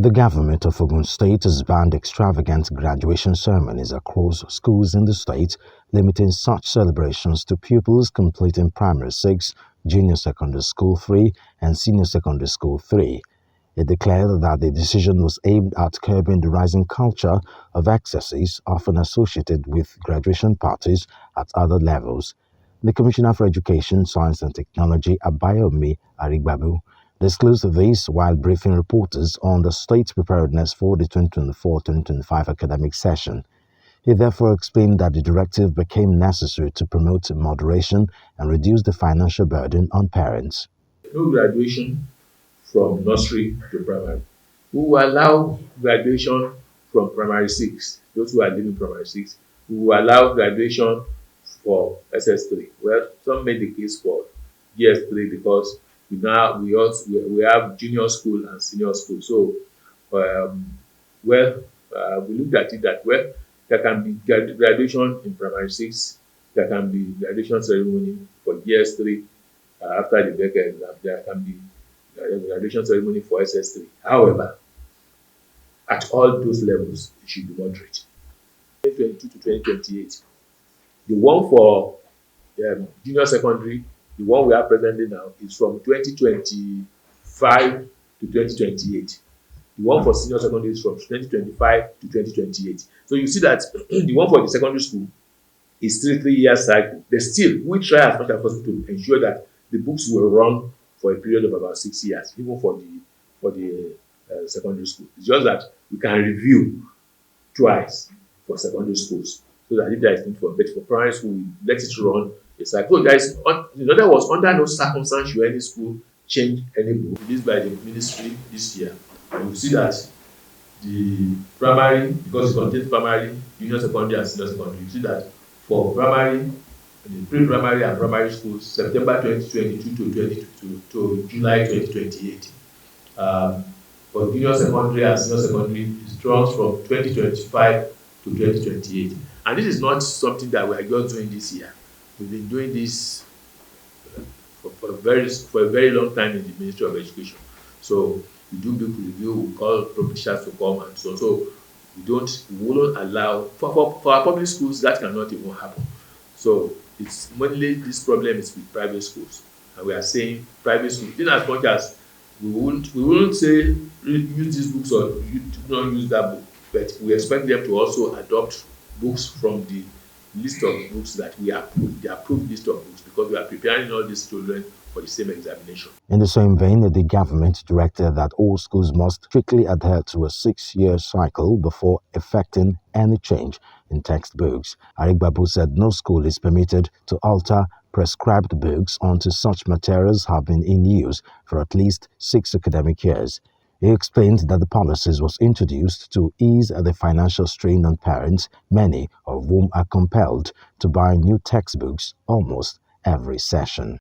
The government of Ogun State has banned extravagant graduation ceremonies across schools in the state, limiting such celebrations to pupils completing Primary 6, Junior Secondary School 3, and Senior Secondary School 3. It declared that the decision was aimed at curbing the rising culture of excesses often associated with graduation parties at other levels. The Commissioner for Education, Science and Technology, Abayomi Arigbabu, disclosed this while briefing reporters on the state's preparedness for the 2024-2025 academic session. He therefore explained that the directive became necessary to promote moderation and reduce the financial burden on parents. No graduation from nursery to primary. We will allow graduation from primary 6, those who are leaving primary 6. We will allow graduation for SS3. Well, some made the case for GS3 because we have junior school and senior school. So, we looked at it that there can be graduation in primary 6. There can be graduation ceremony for GS3 after the BEC exam. There can be graduation ceremony for SS3. However, at all those levels, it should be moderate. 2022 to 2028. The one for junior secondary, the one we are presently now, is from 2025 to 2028. The one for senior secondary is from 2025 to 2028. So you see that the one for the secondary school is 3-year cycle. But still, we try as much as possible to ensure that the books will run for a period of about 6 years, even for the secondary school. It's just that we can review twice for secondary schools, so that if there is need for primary school, we let it run a cycle. So there is, in other words, under no circumstance should any school change any book released by the ministry this year. And you see that the primary, because it contains primary, junior secondary, and senior secondary, you see that for primary, the pre-primary and primary schools, September 2022 to July 2028. For junior secondary and senior secondary, it runs from 2025 to 2028. And this is not something that we are just doing this year. We've been doing this for a very long time in the Ministry of Education. So we do book review, we call publishers to come and so on. So we won't allow for our public schools that cannot even happen. So it's mainly this problem is with private schools, and we are saying private schools, in as much as we won't say use these books or do not use that book, but we expect them to also adopt books from the list of books that we approve, the approved list of books, because we are preparing all these children for the same examination. In the same vein, the government directed that all schools must strictly adhere to a 6-year cycle before effecting any change in textbooks. Arigbabu said no school is permitted to alter prescribed books until such materials have been in use for at least 6 academic years. He explained that the policies was introduced to ease the financial strain on parents, many of whom are compelled to buy new textbooks almost every session.